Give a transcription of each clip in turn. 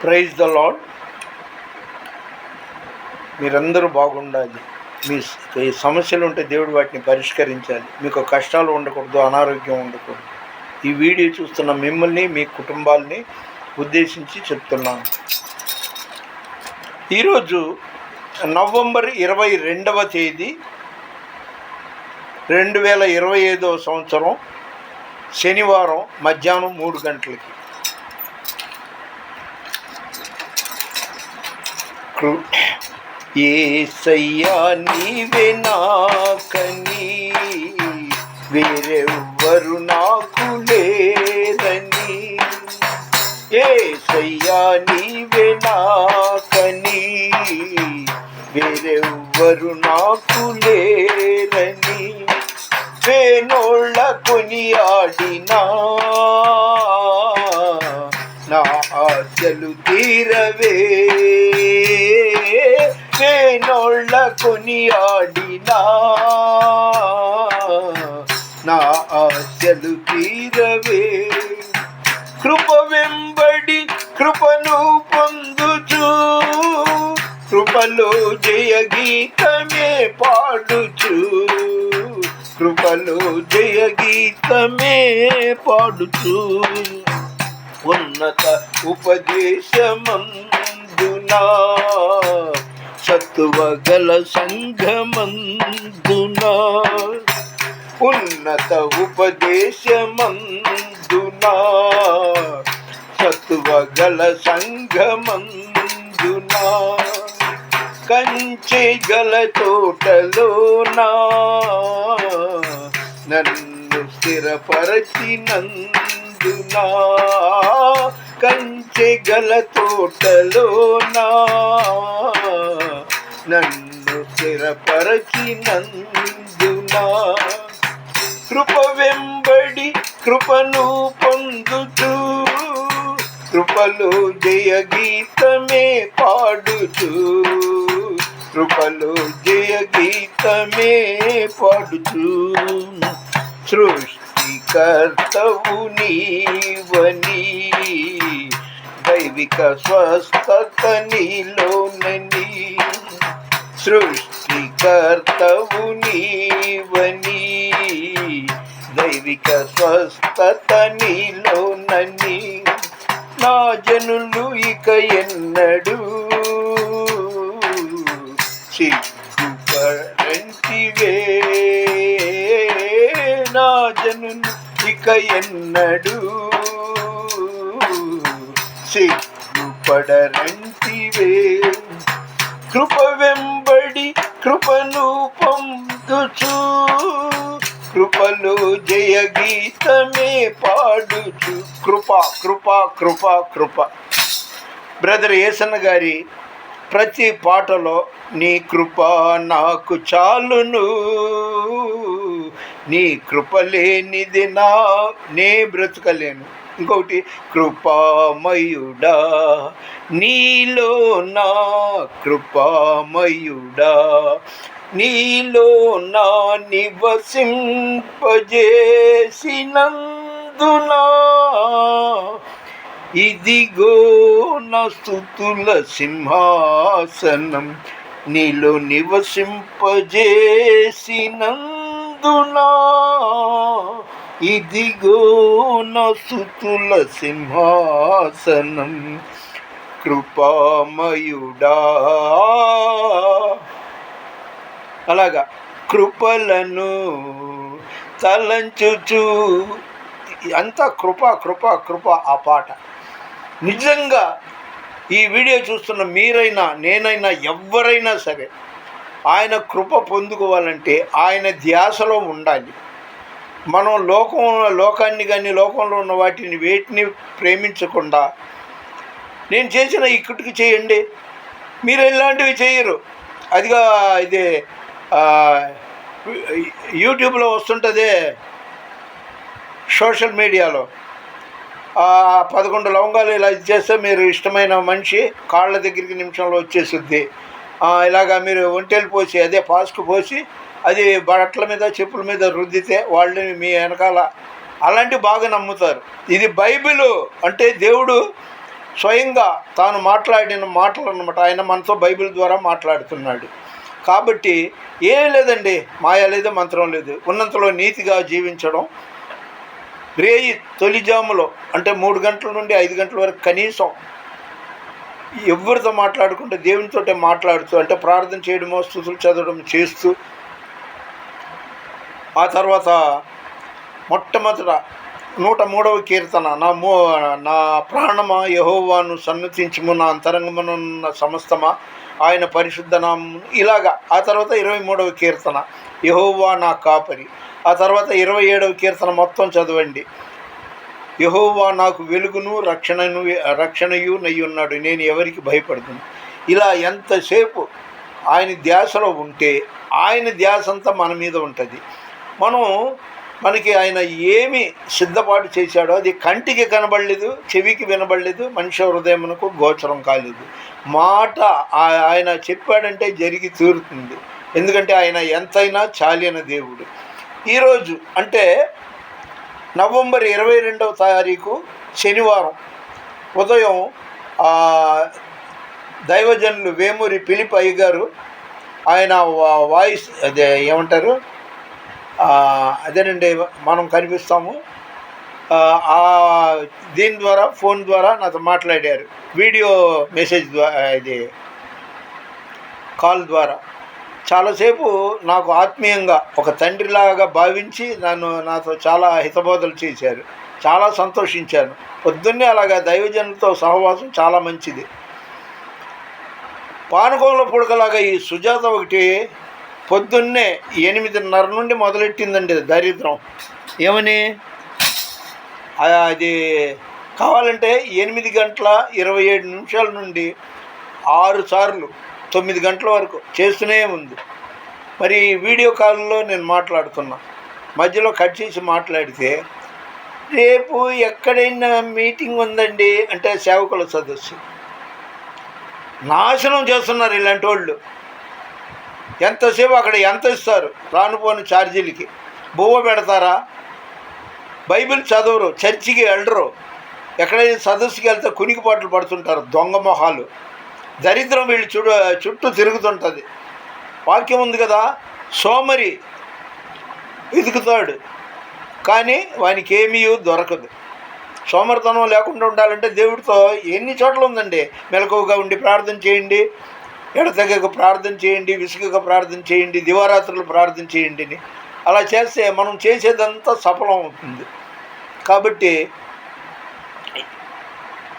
Praise the lord. మీరందరూ బాగుండాలి. మీ సమస్యలు ఉంటే దేవుడు వాటిని పరిష్కరించాలి. మీకు కష్టాలు ఉండకూడదు, అనారోగ్యం ఉండకూడదు. ఈ వీడియో చూస్తున్న మిమ్మల్ని, మీ కుటుంబాలని ఉద్దేశించి చెప్తున్నాను. ఈరోజు నవంబర్ 22వ తేదీ 2025 సంవత్సరం శనివారం మధ్యాహ్నం 3 గంటలకి. యేసయ్యా నీవే నాకని, వేరెవ్వరు నాకు లేరని. యేసయ్యా నీవే నాకని, వేరెవ్వరు నాకు లేరని. వేనోళ్ళ కొనియాడినా నా ఆశలు తీరవే. వేనోళ్ళ కొనియాడినా నా ఆశలు తీరవే. కృప వెంబడి కృపను పొందుచు, కృపలో జయ గీతమే పాడుచు, కృపలో జయ గీతమే పాడుచు. ఉన్నత ఉపదేశమందునా, సత్తువ గల సంఘమందునా, ఉన్నత ఉపదేశమందునా, సత్తువ గల సంఘమందునా, కంచె గల తోటలోనా నన్ను స్థిరపరచినందునా, కంచె గల తోటలోనా నన్ను స్థిరపరచినందునా. కృప వెంబడి కృపను పొందుచు, కృపలో జయ గీతమే పాడుచు, కృపలో జయ గీతమే పాడుచు. సృష్టికర్తవు నీవని, దైవిక స్వస్థత నీలోనని. సృష్టికర్తవు నీవని, దైవిక స్వస్థత నీలోనని. నా జనులు ఇక ఎన్నడూ సిగ్గుపడంటివే. నా జనులు ఇక ఎన్నడూ సిగ్గుపడరంటివే. కృప వెంబడి కృపను పొందుచు, కృపలో జయ గీతమే పాడుచు. కృప కృప కృప కృప. బ్రదర్ యేసన్న గారి ప్రతి పాటలో నీ కృప నాకు చాలును, నీ కృప లేనిది నే బ్రతకలేను. ఇంకొకటి, కృపామయుడా నీలో నా, కృపామయుడా నీలో నా నివసింపజేసినందునా. ఇదిగో నా స్తుతుల సింహాసనం, నీలో నివసింపజేసినందునా. ఇదిగో నా స్తుతుల సింహాసనం, కృపామయుడా. అలాగా కృపలను తలంచుచు, అంతా కృప కృప కృప. ఆ పాట నిజంగా ఈ వీడియో చూస్తున్న మీరైనా, నేనైనా, ఎవరైనా సరే ఆయన కృప పొందుకోవాలంటే ఆయన ధ్యాసలో ఉండాలి. మనం లోకాన్ని కానీ లోకంలో ఉన్న వేటిని ప్రేమించకుండా, నేను చేసిన ఇక్కడికి చేయండి, మీరు ఇలాంటివి చేయరు. అదిగా ఇది యూట్యూబ్లో వస్తుంటుంది, సోషల్ మీడియాలో 11 లవంగాలు ఇలా చేస్తే మీరు ఇష్టమైన మనిషి కాళ్ళ దగ్గరికి నిమిషంలో వచ్చేస్తుంది. ఇలాగా మీరు ఒంటెలు పోసి, అదే పాస్కు పోసి, అది బట్టల మీద చెప్పుల మీద రుద్దితే వాళ్ళని మీ వెనకాల అలాంటివి బాగా నమ్ముతారు. ఇది బైబిలు అంటే దేవుడు స్వయంగా తాను మాట్లాడిన మాటలు అన్నమాట. ఆయన మనతో బైబిల్ ద్వారా మాట్లాడుతున్నాడు. కాబట్టి ఏం లేదండి, మాయ లేదు, మంత్రం లేదు. ఉన్నంతలో నీతిగా జీవించడం, రేయి తొలిజాములో అంటే 3 గంటల నుండి 5 గంటల వరకు కనీసం ఎవరితో మాట్లాడుకుంటే దేవునితోటే మాట్లాడుతూ, అంటే ప్రార్థన చేయడమో స్తుతులు చదవడం చేస్తూ, ఆ తర్వాత మొట్టమొదట 103వ కీర్తన, నా ప్రాణమా యెహోవాను సన్నుతించుము, నా అంతరంగమునున్న సమస్తమా ఆయన పరిశుద్ధ నామమును, ఇలాగా. ఆ తర్వాత 23వ కీర్తన, యెహోవా నా కాపరి. ఆ తర్వాత 27వ కీర్తన మొత్తం చదవండి. యెహోవా నాకు వెలుగును రక్షణయు నయ్యున్నాడు, నేను ఎవరికి భయపడుతుంది. ఇలా ఎంతసేపు ఆయన ధ్యాసలో ఉంటే ఆయన ధ్యాస అంతా మన మీద ఉంటుంది. మనకి ఆయన ఏమి సిద్ధపాటు చేశాడో అది కంటికి కనబడలేదు, చెవికి వినబడలేదు, మనిషి హృదయమునకు గోచరం కాలేదు. మాట ఆయన చెప్పాడంటే జరిగి తీరుతుంది. ఎందుకంటే ఆయన ఎంతైనా చాలిన దేవుడు. ఈరోజు అంటే నవంబర్ 22వ తారీఖు శనివారం ఉదయం దైవజనులు వేమూరి ఫిలిప్ అయ్య గారు, ఆయన వాయిస్ అదే ఏమంటారు, అదేనండి మనం కనిపిస్తాము, దీని ద్వారా ఫోన్ ద్వారా నాతో మాట్లాడారు, వీడియో మెసేజ్ ద్వారా, ఇది కాల్ ద్వారా. చాలాసేపు నాకు ఆత్మీయంగా ఒక తండ్రిలాగా భావించి నాతో చాలా హితబోధలు చేశారు. చాలా సంతోషించాను. పొద్దున్నే అలాగా దైవజనులతో సహవాసం చాలా మంచిది. పానకంలో పుడకలాగా ఈ సుజాత ఒకటి పొద్దున్నే 8:30 నుండి మొదలెట్టిందండి దరిద్రం. ఏమని అది కావాలంటే 8:27 నుండి 6 సార్లు 9 గంటల వరకు చేస్తూనే ఉంది. మరి వీడియో కాల్లో నేను మాట్లాడుతున్నా, మధ్యలో కట్ చేసి మాట్లాడితే, రేపు ఎక్కడైనా మీటింగ్ ఉందండి అంటే సేవకుల సదస్సు. నాశనం చేస్తున్నారు ఇలాంటి వాళ్ళు. ఎంతసేపు అక్కడ ఎంత ఇస్తారు రానుపోని ఛార్జీలకి? బువ్వ పెడతారా? బైబిల్ చదవరు, చర్చికి వెళ్ళరు, ఎక్కడైనా సదస్సుకి వెళ్తే కునికిపాట్లు పడుతుంటారు. దొంగ మొహాలు, దరిద్రం వీళ్ళు చుట్టూ తిరుగుతుంటుంది. వాక్యం ఉంది కదా, సోమరి వెతుకుతాడు కానీ వానికి ఏమీ దొరకదు. సోమరితనం లేకుండా ఉండాలంటే దేవుడితో ఎన్ని చోట్ల ఉందండి. మెలకువగా ఉండి ప్రార్థన చేయండి, ఎడతెగక ప్రార్థన చేయండి, విసుగక ప్రార్థన చేయండి, దివారాత్రులు ప్రార్థన చేయండి అని. అలా చేస్తే మనం చేసేదంతా సఫలం అవుతుంది. కాబట్టి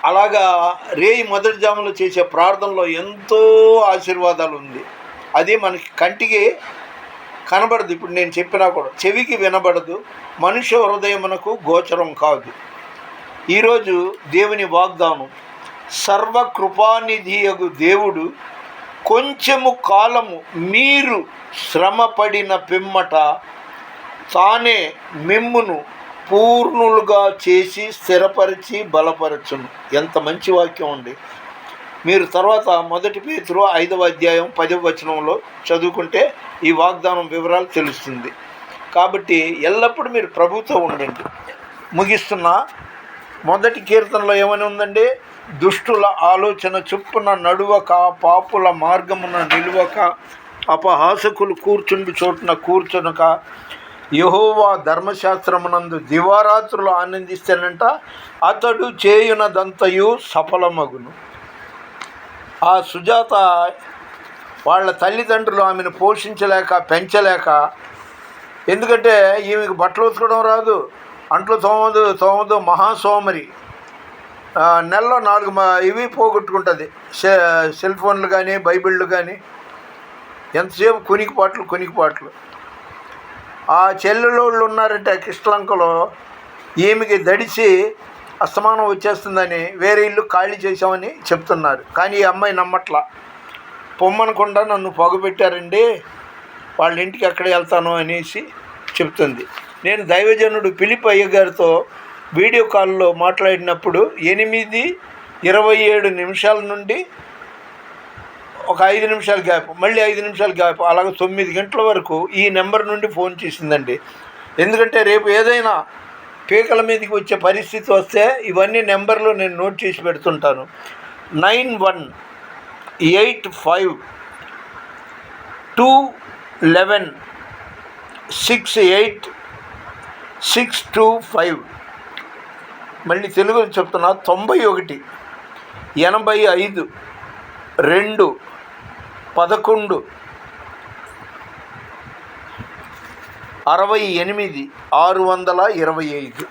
అలాగా రేయి మొదటి జాములో చేసే ప్రార్థనలో ఎంతో ఆశీర్వాదాలు ఉంది. అది మనకి కంటికి కనబడదు, ఇప్పుడు నేను చెప్పినా కూడా చెవికి వినబడదు, మనుష్య హృదయమునకు గోచరం కాదు. ఈరోజు దేవుని వాగ్దానం, సర్వకృపానిధియగు దేవుడు కొంచెము కాలము మీరు శ్రమపడిన పిమ్మట తానే మిమ్మును పూర్ణులుగా చేసి స్థిరపరిచి బలపరచును. ఎంత మంచి వాక్యం అండి. మీరు తర్వాత 1 పేతురు 5వ అధ్యాయం 10వ వచనంలో చదువుకుంటే ఈ వాగ్దానం వివరాలు తెలుస్తుంది. కాబట్టి ఎల్లప్పుడూ మీరు ప్రభుతో ఉండండి. ముగిస్తున్నా. 1 కీర్తనలో ఏమని ఉందండి? దుష్టుల ఆలోచన చొప్పున నడువక, పాపుల మార్గమున నిలువక, అపహాసకులు కూర్చుండు చోటున కూర్చునక, యెహోవా ధర్మశాస్త్రమునందు దివారాత్రులు ఆనందిస్తేనంట అతడు చేయునదంతయు సఫలమగును. ఆ సుజాత వాళ్ళ తల్లిదండ్రులు ఆమెను పోషించలేక, పెంచలేక, ఎందుకంటే ఈమెకు బట్టలు ఉతకడం రాదు, అంట్లు తోమదు, మహాసోమరి, నెలలో 4 ఇవి పోగొట్టుకుంటుంది, సెల్ ఫోన్లు కానీ బైబిళ్ళు కానీ. ఎంతసేపు కునికిపాట్లు. ఆ చెల్లెళ్ళు ఉన్నారంటే కృష్ణలంకలో, ఈమెకి దడిసి అస్తమానం వచ్చేస్తుందని వేరే ఇల్లు ఖాళీ చేసామని చెప్తున్నారు. కానీ ఈ అమ్మాయి నమ్మట్లా. పొమ్మనకుండా నన్ను పొగబెట్టారండి, వాళ్ళ ఇంటికి ఎక్కడ వెళ్తాను అనేసి చెప్తుంది. నేను దైవజనుడు ఫిలిప్ అయ్య గారితో వీడియో కాల్లో మాట్లాడినప్పుడు 8:27 నుండి ఒక 5 నిమిషాల గ్యాప్, మళ్ళీ 5 నిమిషాల గ్యాప్, అలాగే 9 గంటల వరకు ఈ నెంబర్ నుండి ఫోన్ చేసిందండి. ఎందుకంటే రేపు ఏదైనా పీకల మీదకి వచ్చే పరిస్థితి వస్తే ఇవన్నీ నెంబర్లు నేను నోట్ చేసి పెడుతుంటాను. 9185216865. మళ్ళీ తెలుగులో చెప్తున్నా, 91 85 2 11 68 625.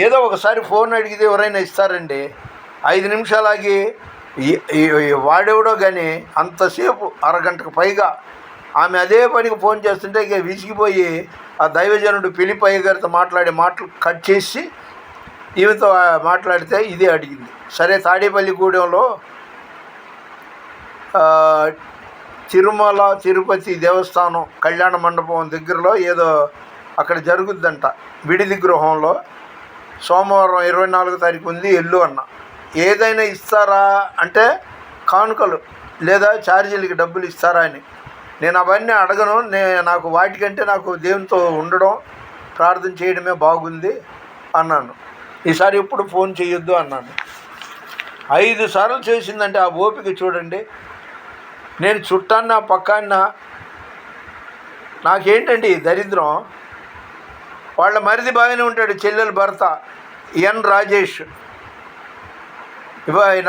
ఏదో ఒకసారి ఫోన్ అడిగితే ఎవరైనా ఇస్తారండి. 5 నిమిషాలాగి వాడెవడో కానీ అంతసేపు అరగంటకు పైగా ఆమె అదే పనికి ఫోన్ చేస్తుంటే ఇక విసిగిపోయి ఆ దైవజనుడు ఫిలిప్పయ్య గారితో మాట్లాడే మాటలు కట్ చేసి ఈమెతో మాట్లాడితే ఇదే అడిగింది. సరే, తాడేపల్లిగూడెంలో తిరుమల తిరుపతి దేవస్థానం కళ్యాణ మండపం దగ్గరలో ఏదో అక్కడ జరుగుద్దంట, విడిది గృహంలో. సోమవారం 24వ తారీఖు ఉంది, ఎల్లు అన్న. ఏదైనా ఇస్తారా అంటే కానుకలు లేదా ఛార్జీలకి డబ్బులు ఇస్తారా అని. నేను అవన్నీ అడగను. నాకు వాటికంటే నాకు దేవునితో ఉండడం, ప్రార్థన చేయడమే బాగుంది అన్నాను. ఈసారి ఎప్పుడు ఫోన్ చేయొద్దు అన్నాను. 5 సార్లు చేసిందంటే ఆ ఓపిక చూడండి. నేను చుట్టాన్న పక్కాన్న నాకేంటండి దరిద్రం. వాళ్ళ మరిది బాగానే ఉంటాడు, చెల్లెలు భర్త ఎన్ రాజేష్.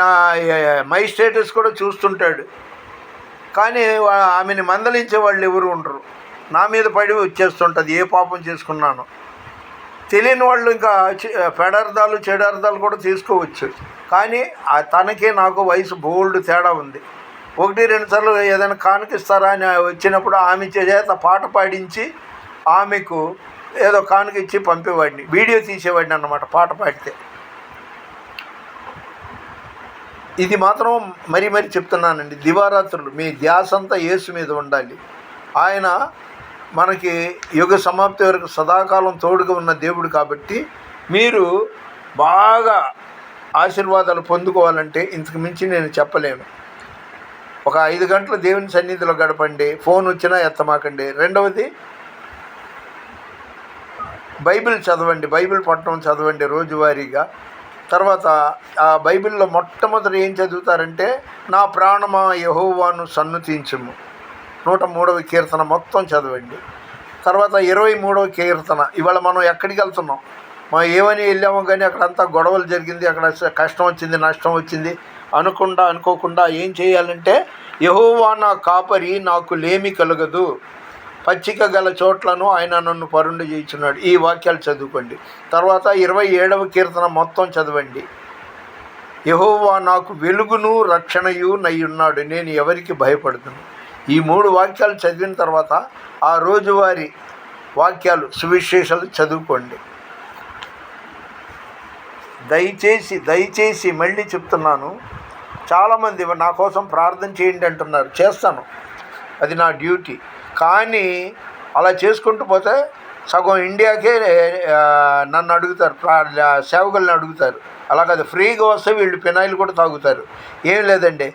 నా మై స్టేటస్ కూడా చూస్తుంటాడు. కానీ ఆమెని మందలించే వాళ్ళు ఎవరు ఉండరు. నా మీద పడి వచ్చేస్తుంటుంది ఏ పాపం చేసుకున్నాను. తెలియని వాళ్ళు ఇంకా పెడార్థాలు చెడార్థాలు కూడా తీసుకోవచ్చు. కానీ తనకే నాకు వయసు బోల్డ్ తేడా ఉంది. 1-2 సార్లు ఏదైనా కానుకిస్తారా అని వచ్చినప్పుడు ఆమె చేత పాట పాడించి ఆమెకు ఏదో కానుక ఇచ్చి పంపేవాడిని, వీడియో తీసేవాడిని అన్నమాట పాట పాడితే. ఇది మాత్రం మరీ చెప్తున్నానండి, దివారాత్రులు మీ ధ్యాస అంతా యేసు మీద ఉండాలి. ఆయన మనకి యుగ సమాప్తి వరకు సదాకాలం తోడుగా ఉన్న దేవుడు కాబట్టి మీరు బాగా ఆశీర్వాదాలు పొందుకోవాలంటే ఇంతకు మించి నేను చెప్పలేను. ఒక 5 గంటలు దేవుని సన్నిధిలో గడపండి, ఫోన్ వచ్చినా ఎత్తమాకండి. రెండవది, బైబిల్ చదవండి, బైబిల్ పట్టణం చదవండి రోజువారీగా. తర్వాత ఆ బైబిల్లో మొట్టమొదటి ఏం చదువుతారంటే, నా ప్రాణమా యెహోవాను సన్నుతించుము 103వ కీర్తన మొత్తం చదవండి. తర్వాత 23వ కీర్తన. ఇవాళ మనం ఎక్కడికి వెళ్తున్నాం, మనం ఏమని వెళ్ళామో కానీ అక్కడంతా గొడవలు జరిగింది, అక్కడ కష్టం వచ్చింది, నష్టం వచ్చింది అనుకోకుండా ఏం చేయాలంటే, యెహోవా నా కాపరి, నాకు లేమి కలగదు, పచ్చిక గల చోట్లను ఆయన నన్ను పరుండు చేయించున్నాడు. ఈ వాక్యాలు చదువుకోండి. తర్వాత 27వ కీర్తన మొత్తం చదవండి. యెహోవా నాకు వెలుగును రక్షణయు నయ్యున్నాడు, నేను ఎవరికి భయపడుతును. ఈ 3 వాక్యాలు చదివిన తర్వాత ఆ రోజువారీ వాక్యాలు సువిశేషాలు చదువుకోండి. దయచేసి మళ్ళీ చెప్తున్నాను, చాలామంది నా కోసం ప్రార్థన చేయండి అంటున్నారు. చేస్తాను, అది నా డ్యూటీ. కానీ అలా చేసుకుంటూ పోతే సగం ఇండియాకే నన్ను అడుగుతారు, సేవకుల్ని అడుగుతారు. అలా కాదు, ఫ్రీగా వస్తే వీళ్ళు ఫినాయిల్ కూడా తాగుతారు. ఏం లేదండి,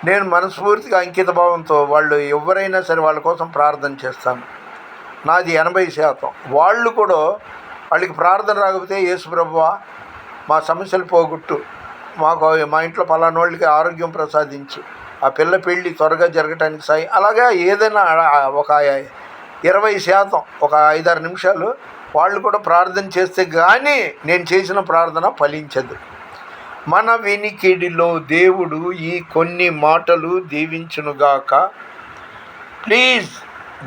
నేను మనస్ఫూర్తిగా అంకిత భావంతో వాళ్ళు ఎవరైనా సరే వాళ్ళ కోసం ప్రార్థన చేస్తాను. నాది 80%. వాళ్ళు కూడా వాళ్ళకి ప్రార్థన రాకపోతే, యేసు ప్రభువా మా సమస్యలు పోగొట్టు, మా ఇంట్లో పలానోళ్ళకి ఆరోగ్యం ప్రసాదించు, ఆ పిల్ల పెళ్ళి త్వరగా జరగటానికి సాయి. అలాగా ఏదైనా ఒక 20%, ఒక 5-6 నిమిషాలు వాళ్ళు కూడా ప్రార్థన చేస్తే కానీ నేను చేసిన ప్రార్థన ఫలించదు. మన వినికిడిలో దేవుడు ఈ కొన్ని మాటలు దీవించునుగాక. ప్లీజ్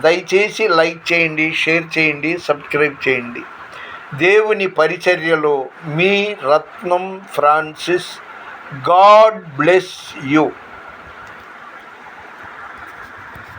దయచేసి లైక్ చేయండి, షేర్ చేయండి, సబ్స్క్రైబ్ చేయండి. దేవుని పరిచర్యలో మీ రత్నం ఫ్రాన్సిస్. God bless you.